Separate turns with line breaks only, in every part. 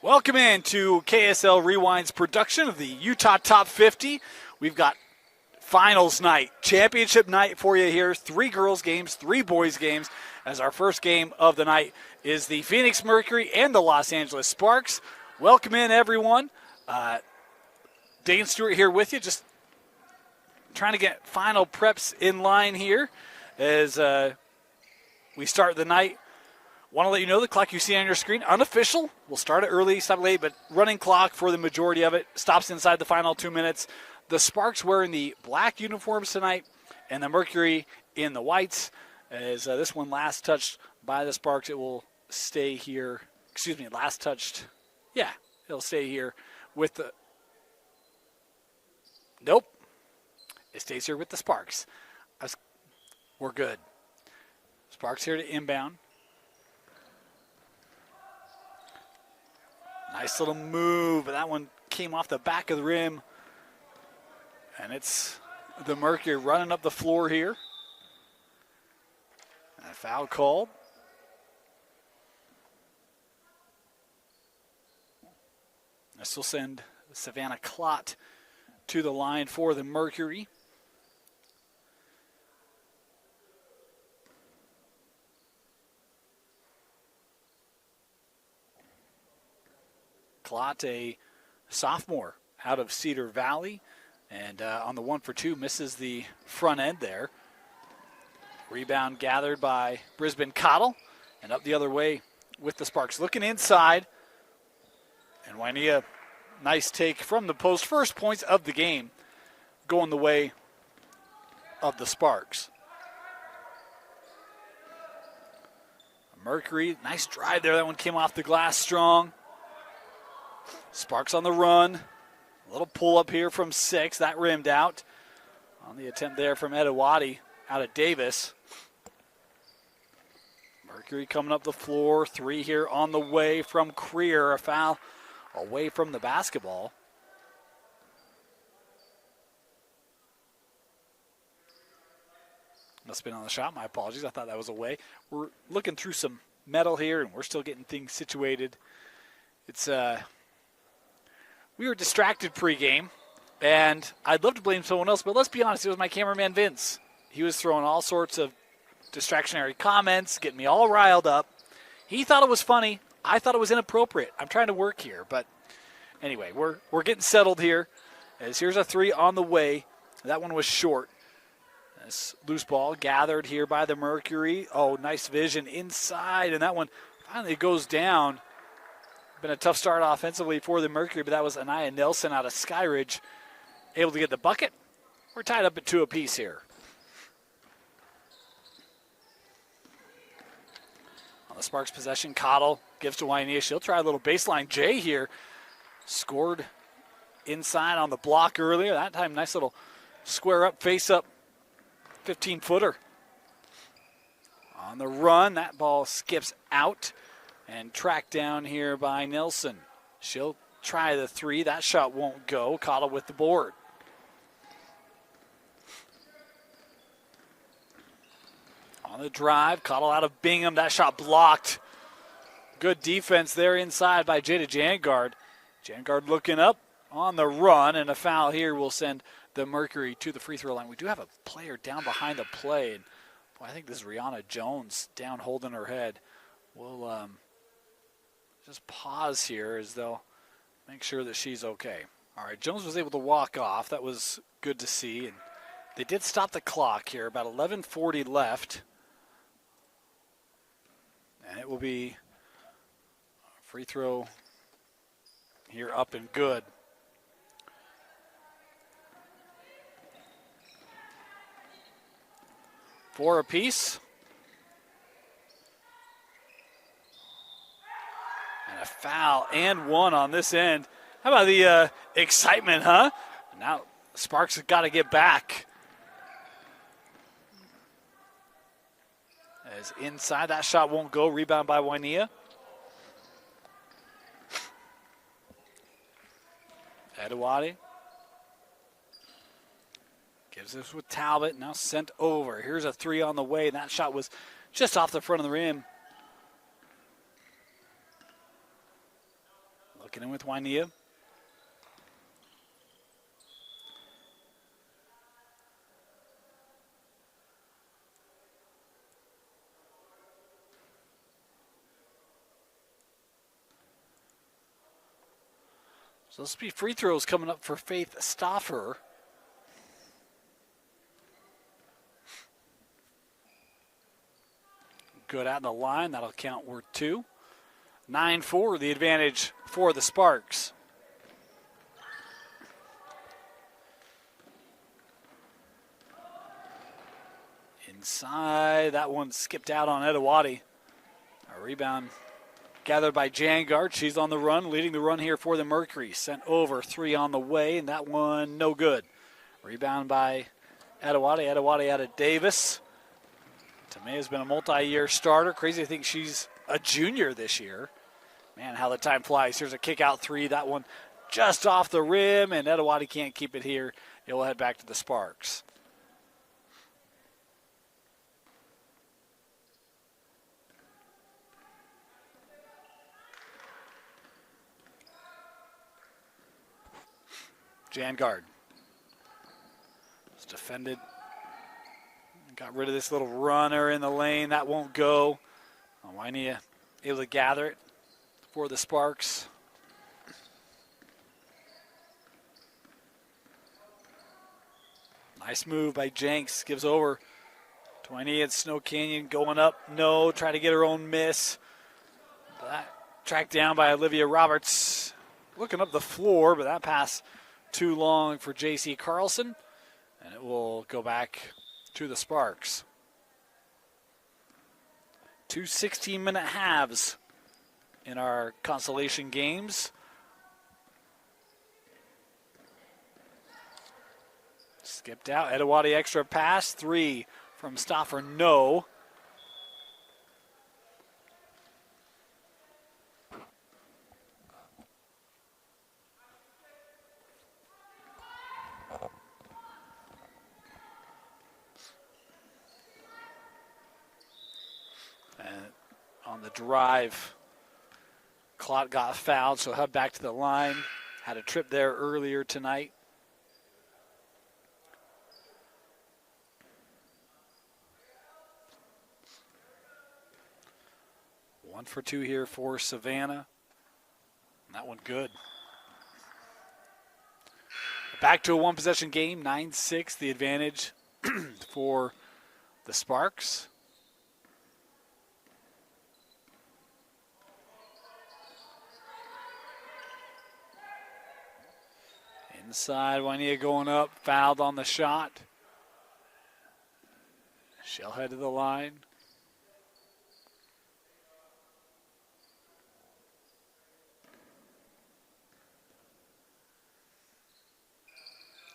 Welcome in to KSL Rewind's production of the Utah Top 50. We've got finals night, championship night for you here. 3 girls games, 3 boys games, as our first game of the night is the Phoenix Mercury and the Los Angeles Sparks. Welcome in, everyone. Dane Stewart here with you, just trying to get final preps in line here as we start the night. Want to let you know the clock you see on your screen, unofficial. We'll start it early, stop late, but running clock for the majority of it. Stops inside the final 2 minutes. The Sparks wearing the black uniforms tonight, and the Mercury in the whites. As this one last touched by the Sparks, it will stay here. Excuse me, last touched. Yeah, it'll stay here with the. Nope. It stays here with the Sparks. We're good. Sparks here to inbound. Nice little move, but that one came off the back of the rim. And it's the Mercury running up the floor here. And a foul called. This will send Savannah Klott to the line for the Mercury. Klott, a sophomore out of Cedar Valley, and on the 1-for-2 misses the front end there. Rebound gathered by Brisbane Cottle, and up the other way with the Sparks. Looking inside, and Wainia, nice take from the post. First points of the game going the way of the Sparks. Mercury, nice drive there. That one came off the glass strong. Sparks on the run. A little pull up here from 6. That rimmed out. On the attempt there from Edewadi out of Davis. Mercury coming up the floor. 3 here on the way from Creer. A foul away from the basketball. Must have been on the shot. My apologies. I thought that was away. We're looking through some metal here, and we're still getting things situated. It's we were distracted pregame, and I'd love to blame someone else, but let's be honest, it was my cameraman Vince. He was throwing all sorts of distractionary comments, getting me all riled up. He thought it was funny. I thought it was inappropriate. I'm trying to work here, but anyway, we're getting settled here. As here's a 3 on the way. That one was short. This loose ball gathered here by the Mercury. Oh, nice vision inside, and that one finally goes down. Been a tough start offensively for the Mercury, but that was Anaya Nelson out of Skyridge able to get the bucket. We're tied up at 2 apiece here. On the Sparks possession, Cottle gives to Wainia. She'll try a little baseline J here. Scored inside on the block earlier. That time, nice little square up, face up, 15-footer. On the run, that ball skips out. And tracked down here by Nelson. She'll try the 3. That shot won't go. Cottle with the board. On the drive, Cottle out of Bingham. That shot blocked. Good defense there inside by Jada Jangard. Jangard looking up on the run, and a foul here will send the Mercury to the free throw line. We do have a player down behind the play. And boy, I think this is Rihanna Jones down holding her head. We'll just pause here as they'll make sure that she's okay. All right, Jones was able to walk off. That was good to see. And they did stop the clock here, about 11:40 left. And it will be a free throw here up and good. Four apiece. A foul and 1 on this end. How about the excitement, huh? Now Sparks have got to get back. As inside, that shot won't go. Rebound by Wainia. Edewadi gives this with Talbot. Now sent over. Here's a 3 on the way. And that shot was just off the front of the rim. Looking in with Wainea. So this will be free throws coming up for Faith Stauffer. Good at the line. That'll count worth 2. 9-4, the advantage for the Sparks. Inside, that one skipped out on Edawati. A rebound gathered by Jangard. She's on the run, leading the run here for the Mercury. Sent over, 3 on the way, and that one no good. Rebound by Edawati. Edawati out of Davis. Tamea's been a multi-year starter. Crazy to think she's a junior this year. Man, how the time flies. Here's a kick-out 3. That one just off the rim, and Edawati can't keep it here. It will head back to the Sparks. Jangard. It's defended. Got rid of this little runner in the lane. That won't go. Wainea able to gather it for the Sparks. Nice move by Jenks. Gives over to Wainea at Snow Canyon. Going up. No. Try to get her own miss. That tracked down by Olivia Roberts. Looking up the floor, but that pass too long for J.C. Carlson. And it will go back to the Sparks. 2 16-minute halves in our consolation games. Skipped out. Edawati extra pass. 3 from Stauffer. No. On the drive, Clot got fouled, so head back to the line. Had a trip there earlier tonight. One for 2 here for Savannah. And that one good. Back to a one-possession game, 9-6, the advantage for the Sparks. Inside, Wainea going up, fouled on the shot. She'll head to the line.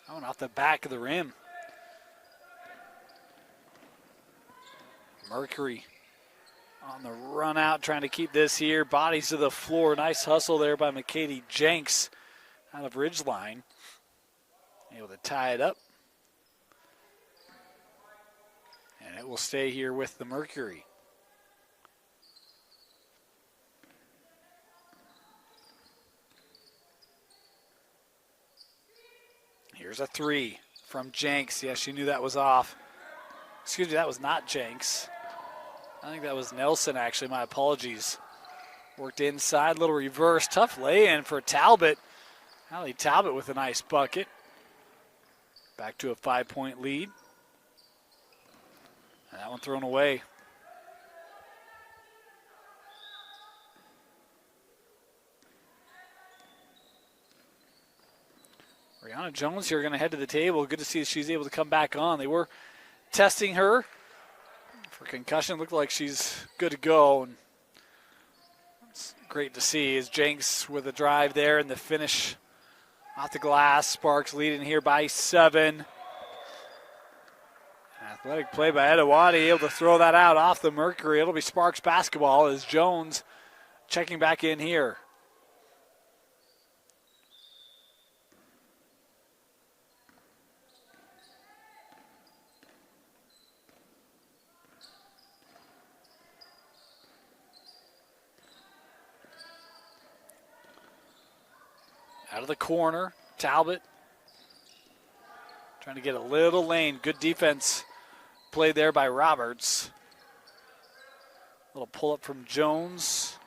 Going off the back of the rim. Mercury on the run out, trying to keep this here. Bodies to the floor. Nice hustle there by McKady Jenks out of Ridgeline. Able to tie it up. And it will stay here with the Mercury. Here's a 3 from Jenks. Yes, she knew that was off. Excuse me, that was not Jenks. I think that was Nelson, actually. My apologies. Worked inside, little reverse. Tough lay-in for Talbot. Allie Talbot with a nice bucket. Back to a 5-point lead. And that one thrown away. Brianna Jones here going to head to the table. Good to see she's able to come back on. They were testing her for concussion. Looked like she's good to go. And it's great to see as Jenks with a drive there and the finish off the glass. Sparks leading here by 7. Athletic play by Edawati, able to throw that out off the Mercury. It'll be Sparks basketball as Jones checking back in here. Out of the corner, Talbot trying to get a little lane. Good defense played there by Roberts. Little pull up from Jones.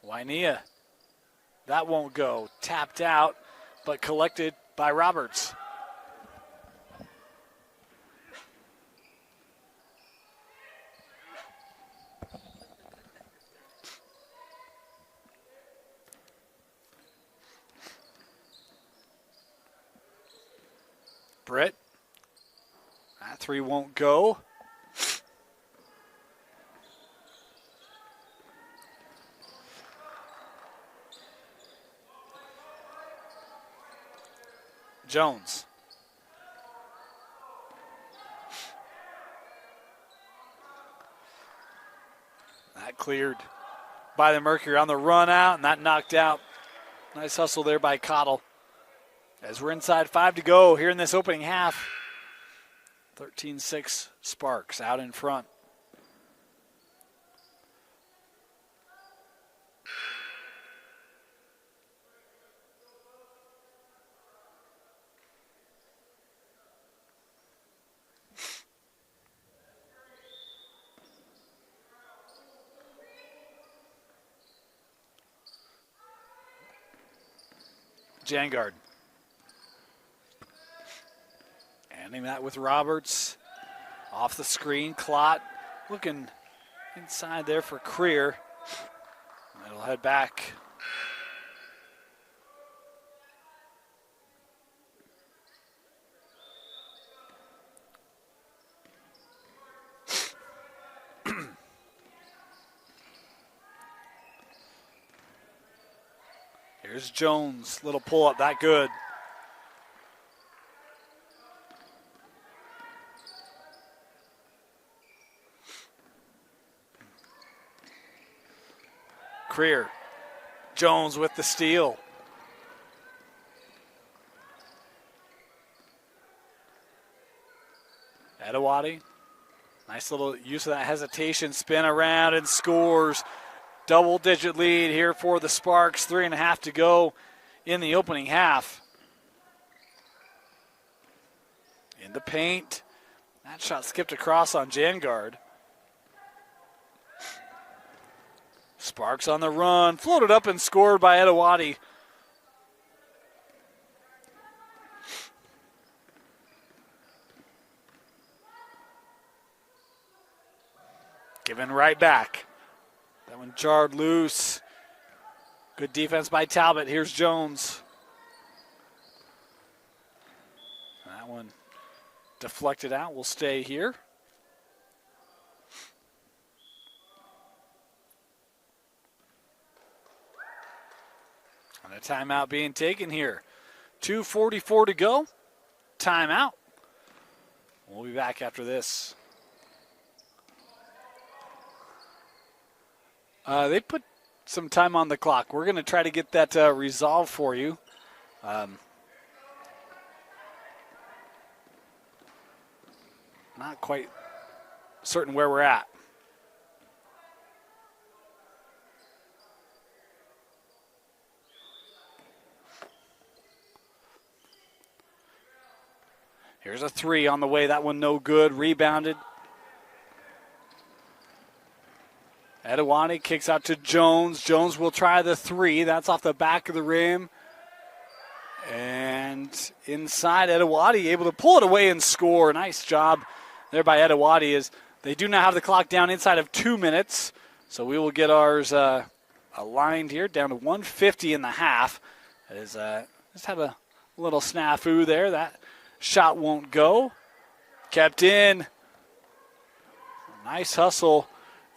Wynea. That won't go. Tapped out, but collected by Roberts. Britt. That three won't go. Jones. That cleared by the Mercury on the run out, and that knocked out. Nice hustle there by Cottle. As we're inside 5 to go here in this opening half. 13-6 Sparks out in front. Jangard. Ending that with Roberts. Off the screen, Clot looking inside there for Creer. It'll head back. Here's Jones, little pull up, that good. Creer. Jones with the steal. Edawati. Nice little use of that hesitation, spin around and scores. Double-digit lead here for the Sparks. 3.5 to go in the opening half. In the paint. That shot skipped across on Jangard. Sparks on the run, floated up and scored by Edawati. Given right back. That one jarred loose. Good defense by Talbot. Here's Jones. That one deflected out. Will stay here. And a timeout being taken here. 2:44 to go. Timeout. We'll be back after this. They put some time on the clock. We're going to try to get that resolved for you. Not quite certain where we're at. Here's a three on the way. That one no good. Rebounded. Edawati kicks out to Jones. Jones will try the three. That's off the back of the rim. And inside, Edawati able to pull it away and score. Nice job there by Edawati. As they do now have the clock down inside of 2 minutes. So we will get ours aligned here down to 150 in the half. As just have a little snafu there. That shot won't go. Kept in. Nice hustle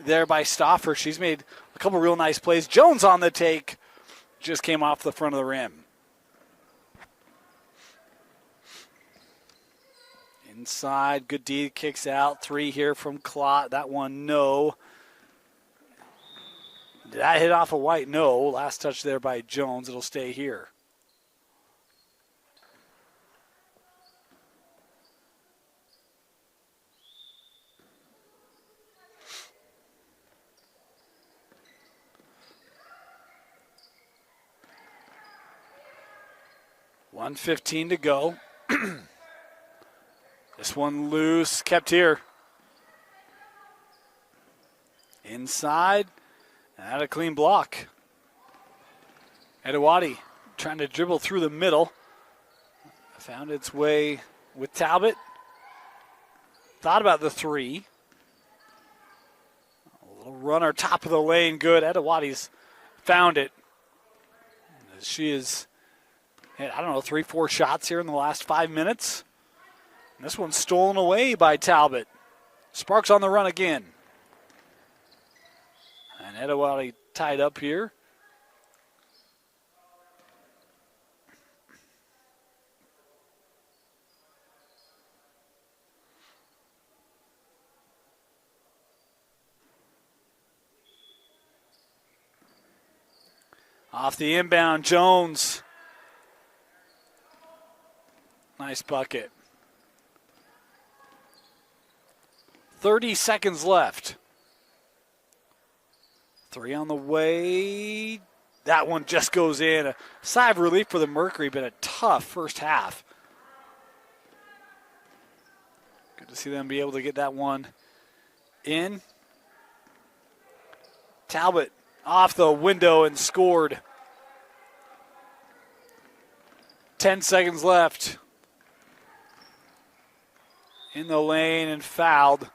there by Stauffer. She's made a couple real nice plays. Jones on the take. Just came off the front of the rim. Inside. Good D kicks out. Three here from Clot. That one no. Did that hit off a white? No. Last touch there by Jones. It'll stay here. 1:15 to go. This one loose, kept here. Inside, and had a clean block. Edewati trying to dribble through the middle. Found its way with Talbot. Thought about the three. A little runner, top of the lane, good. Edewati's found it. She has hit, 3-4 shots here in the last 5 minutes. And this one's stolen away by Talbot. Sparks on the run again. And Edewati tied up here. Off the inbound, Jones. Nice bucket. 30 seconds left. Three on the way. That one just goes in. A sigh of relief for the Mercury, but a tough first half. Good to see them be able to get that one in. Talbot off the window and scored. 10 seconds left. In the lane and fouled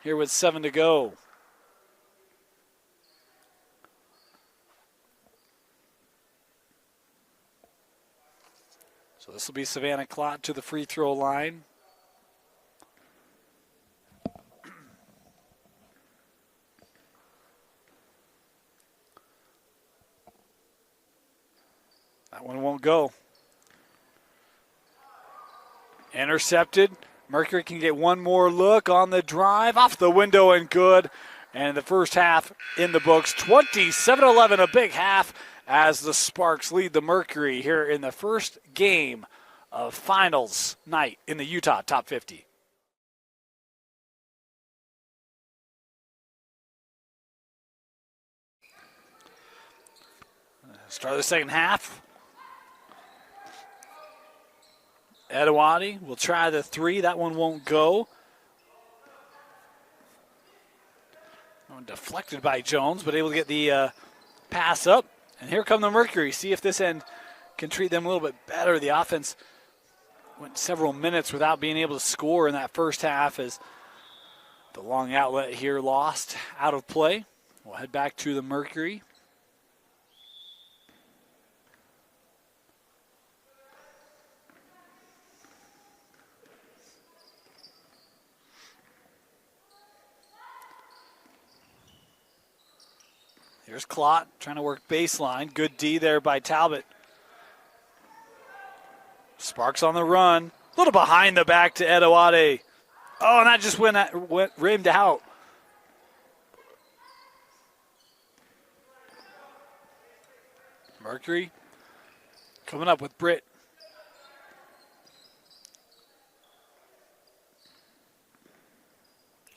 here with 7 to go. So this will be Savannah Klott to the free throw line. That one won't go. Intercepted. Mercury can get one more look on the drive. Off the window and good. And the first half in the books. 27-11, a big half as the Sparks lead the Mercury here in the first game of finals night in the Utah Top 50. Start of the second half. Edewati will try the three. That one won't go. Deflected by Jones, but able to get the pass up. And here come the Mercury. See if this end can treat them a little bit better. The offense went several minutes without being able to score in that first half as the long outlet here lost out of play. We'll head back to the Mercury. Here's Klott trying to work baseline. Good D there by Talbot. Sparks on the run. A little behind the back to Edewati. Oh, and that just went rimmed out. Mercury coming up with Britt.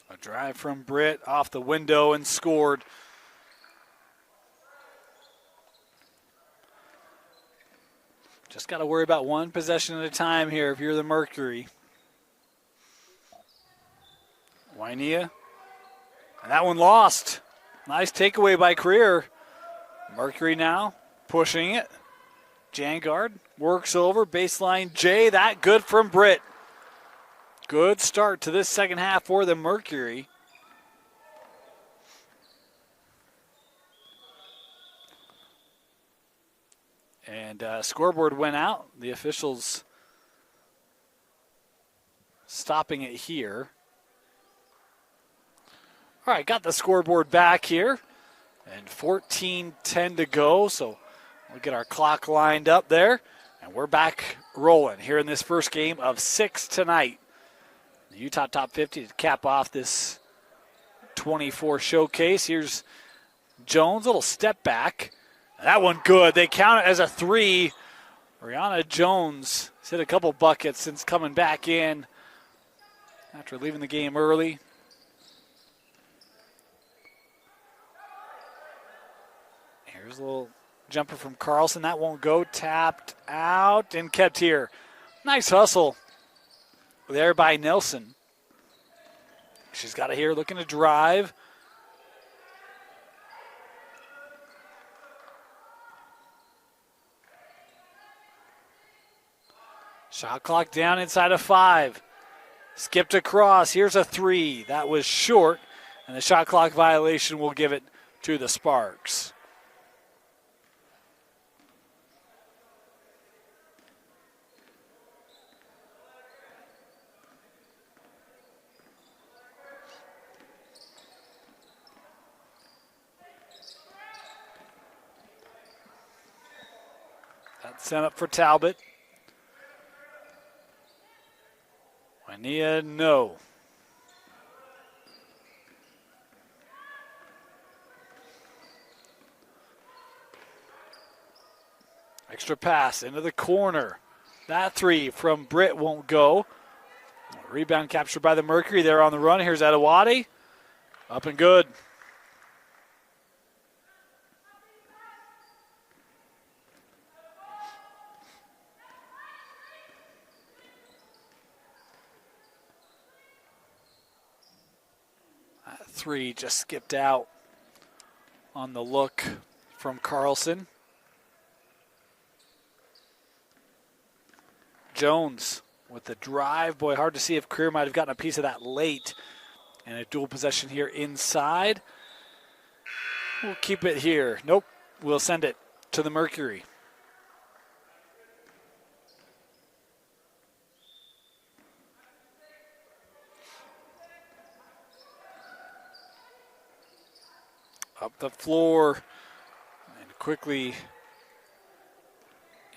A drive from Britt off the window and scored. Just got to worry about one possession at a time here if you're the Mercury. Wainia. And that one lost. Nice takeaway by Creer. Mercury now pushing it. Jangard works over. Baseline J. That good from Britt. Good start to this second half for the Mercury. And scoreboard went out. The officials stopping it here. All right, got the scoreboard back here. And 14:10 to go. So we'll get our clock lined up there. And we're back rolling here in this first game of 6 tonight. The Utah Top 50 to cap off this 24 showcase. Here's Jones, little step back. That one good. They count it as a three. Brianna Jones has hit a couple buckets since coming back in after leaving the game early. Here's a little Jumper from Carlson. That won't go. Tapped out and kept here. Nice hustle there by Nelson. She's got it here, looking to drive. Shot clock down inside of 5. Skipped across. Here's a 3. That was short, and the shot clock violation will give it to the Sparks. That's sent up for Talbot. Wania, no. Extra pass into the corner. That 3 from Britt won't go. Rebound captured by the Mercury. They're on the run. Here's Adewale. Up and good. That 3 just skipped out on the look from Carlson. Jones with the drive. Boy, hard to see if Creer might have gotten a piece of that late. And a dual possession here inside. We'll keep it here. Nope, we'll send it to the Mercury. Up the floor and quickly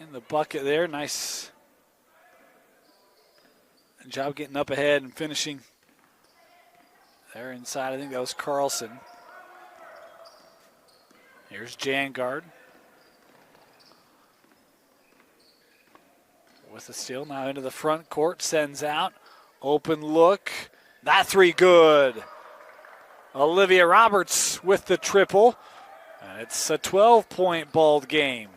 in the bucket there. Nice job getting up ahead and finishing there inside. I think that was Carlson. Here's Jangard with the steal. Now into the front court. Sends out. Open look. That 3 good. Olivia Roberts with the triple. And it's a 12-point ball game.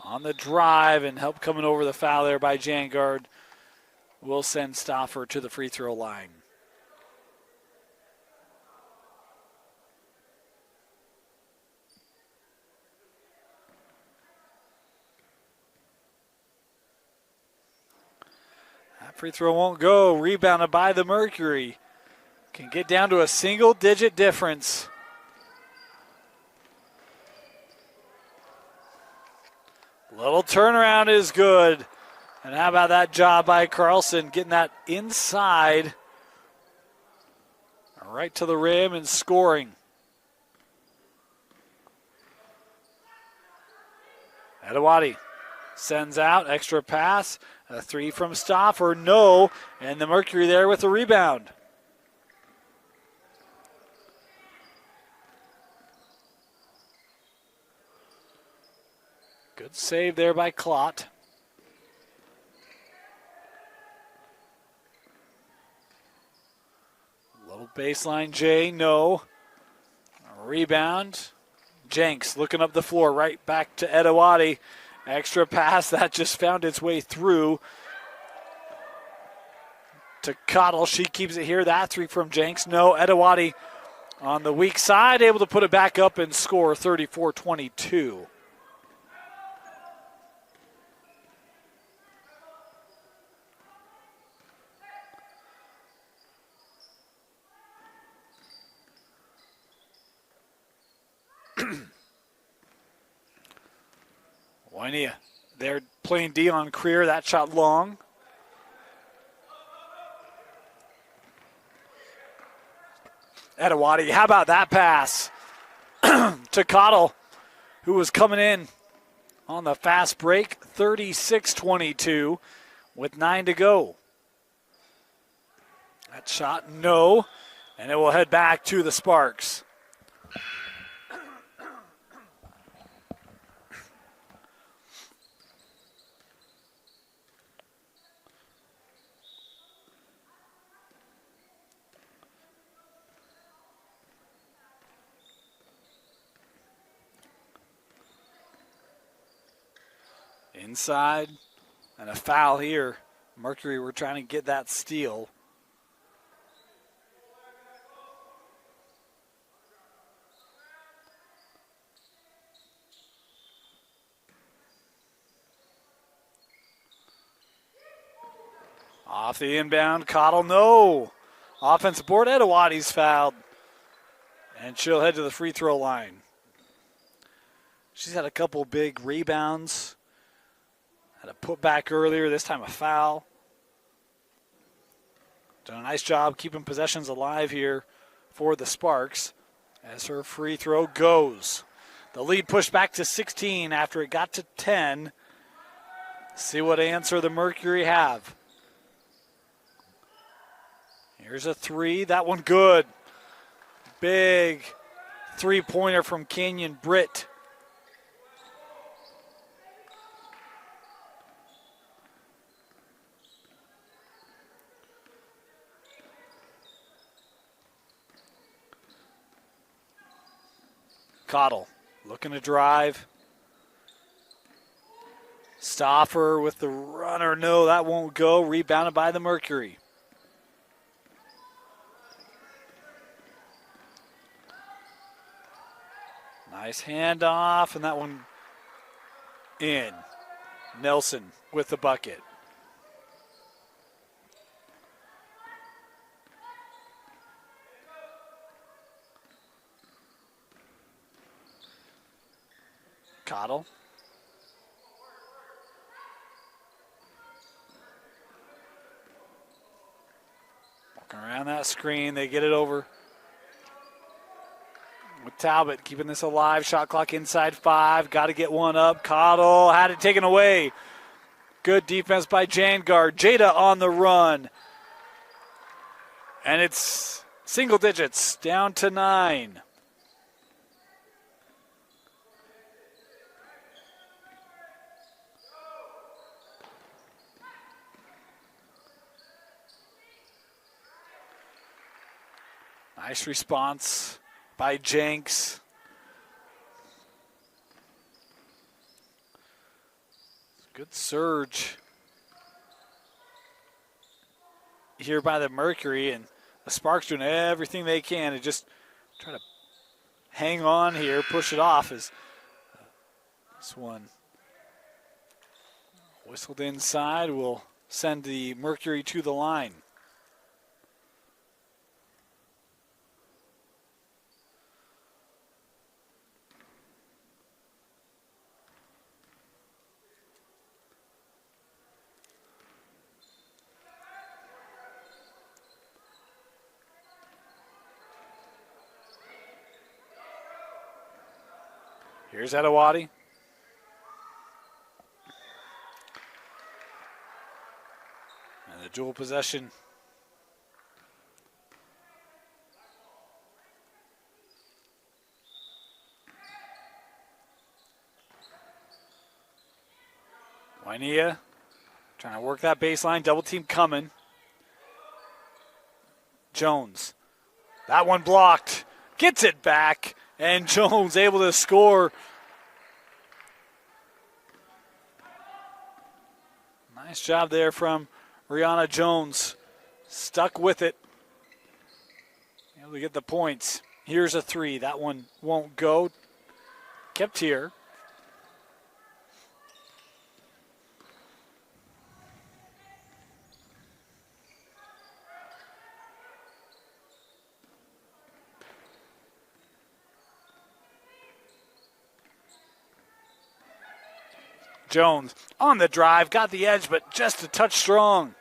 On the drive and help coming over the foul there by Jangard will send Stauffer to the free throw line. That free throw won't go. Rebounded by the Mercury. Can get down to a single-digit difference. Little turnaround is good. And how about that job by Carlson, getting that inside, right to the rim and scoring. Adewale sends out, extra pass, a 3 from Stauffer, no, and the Mercury there with the rebound. Good save there by Klott. Little baseline J, no. A rebound. Jenks looking up the floor, right back to Adewale. Extra pass, that just found its way through to Cottle. She keeps it here. That 3 from Jenks, no. Adewale on the weak side, able to put it back up and score 34-22. Wynea, they're playing D on Creer. That shot long. Adewale, how about that pass to Cottle, who was coming in on the fast break. 36-22 with 9 to go. That shot, no, and it will head back to the Sparks. Inside, and a foul here. Mercury were trying to get that steal. Off the inbound, Cottle, no. Offensive board, Edawati's fouled. And she'll head to the free throw line. She's had a couple big rebounds. Had a putback earlier, this time a foul. Done a nice job keeping possessions alive here for the Sparks as her free throw goes. The lead pushed back to 16 after it got to 10. See what answer the Mercury have. Here's a three. That one good. Big three-pointer from Canyon Britt. Cottle looking to drive. Stauffer with the runner. No, that won't go. Rebounded by the Mercury. Nice handoff, and that one in. Nelson with the bucket. Cottle. Walking around that screen, they get it over. With Talbot keeping this alive. Shot clock inside 5. Got to get one up. Cottle had it taken away. Good defense by Jangard. Jada on the run. And it's single digits, down to 9. Nice response by Jenks. Good surge here by the Mercury, and the Sparks doing everything they can to just try to hang on here, push it off as this one whistled inside will send the Mercury to the line. Here's Edawati. And the dual possession. Wainia trying to work that baseline. Double team coming. Jones. That one blocked. Gets it back. And Jones able to score. Nice job there from Rihanna Jones. Stuck with it. Able to get the points. Here's a three. That one won't go. Kept here. Jones on the drive, got the edge, but just a touch strong.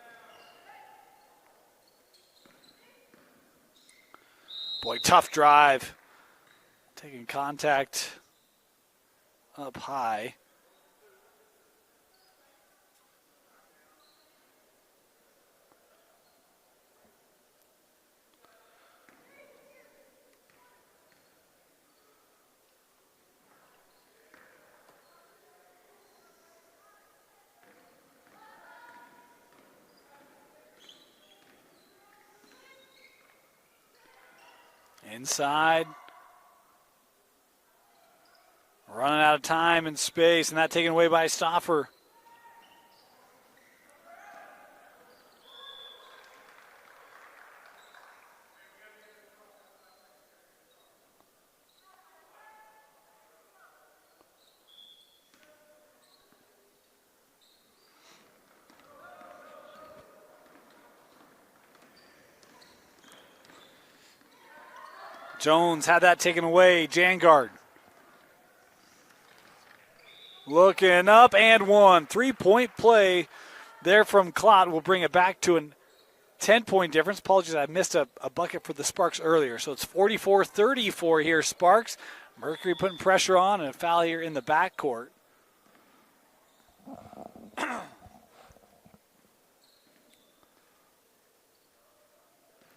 Boy, tough drive. Taking contact up high. Inside. Running out of time and space, and that taken away by Stauffer. Jones had that taken away. Jangard looking up and one. 3-point play there from Klott will bring it back to a 10-point difference. Apologies, I missed a bucket for the Sparks earlier. So it's 44-34 here, Sparks. Mercury putting pressure on and a foul here in the backcourt.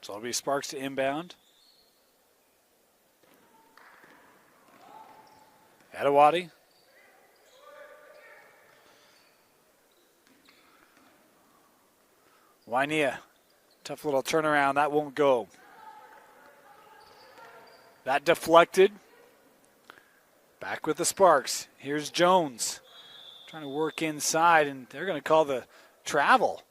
So it'll be Sparks to inbound. Adewale. Wainea. Tough little turnaround. That won't go. That deflected. Back with the Sparks. Here's Jones. Trying to work inside, and they're going to call the travel.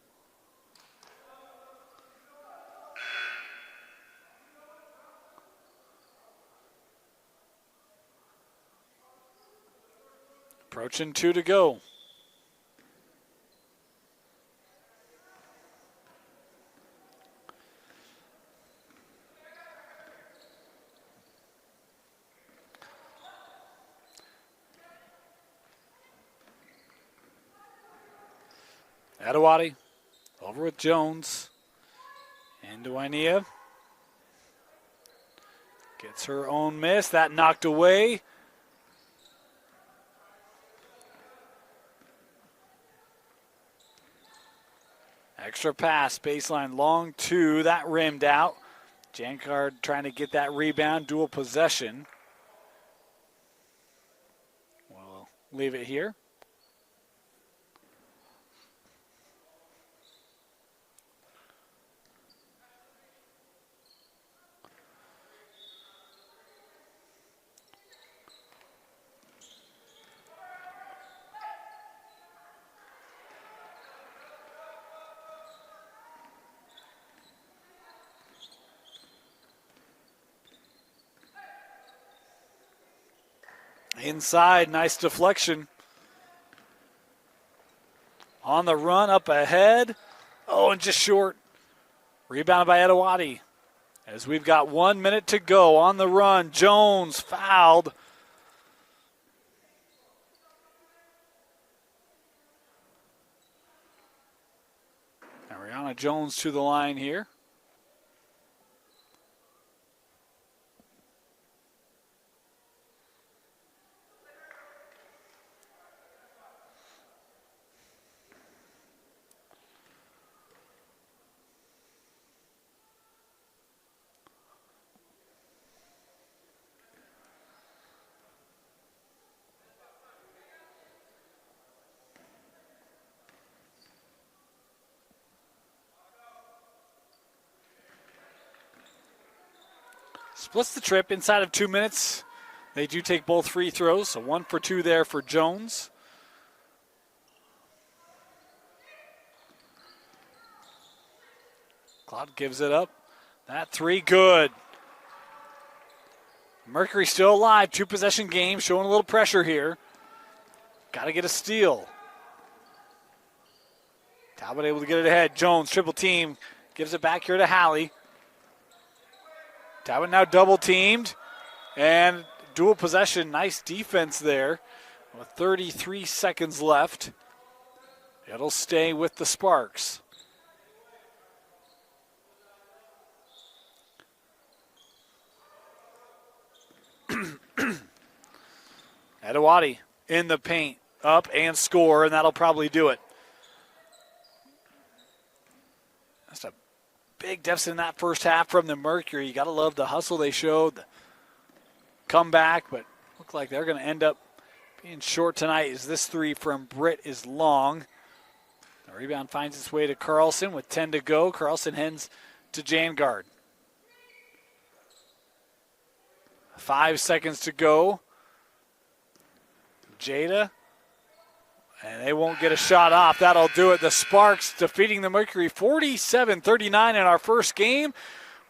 Approaching 2 to go. Adewale over with Jones. Into Wainea. Gets her own miss. That knocked away. Extra pass, baseline long 2. That rimmed out. Jangard trying to get that rebound. Dual possession. We'll leave it here. Inside, nice deflection. On the run, up ahead. Oh, and just short. Rebounded by Adewale. As we've got 1 minute to go on the run. Jones fouled. Ariana Jones to the line here. Splits the trip inside of 2 minutes. They do take both free throws, so 1 for 2 there for Jones. Klott gives it up. That 3 good. Mercury still alive. 2-possession game, showing a little pressure here. Got to get a steal. Talbot able to get it ahead. Jones, triple team, gives it back here to Hallie. Talbot now double teamed and dual possession. Nice defense there with 33 seconds left. It'll stay with the Sparks. Adewale in the paint, up and score, and that'll probably do it. That's a big deficit in that first half from the Mercury. You got to love the hustle they showed, the comeback, but look like they're going to end up being short tonight as this 3 from Britt is long. The rebound finds its way to Carlson with 10 to go. Carlson heads to Jangard. 5 seconds to go. Jada. And they won't get a shot off. That'll do it. The Sparks defeating the Mercury 47-39 in our first game.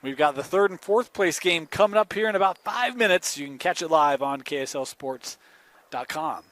We've got the 3rd and 4th place game coming up here in about 5 minutes. You can catch it live on KSLSports.com.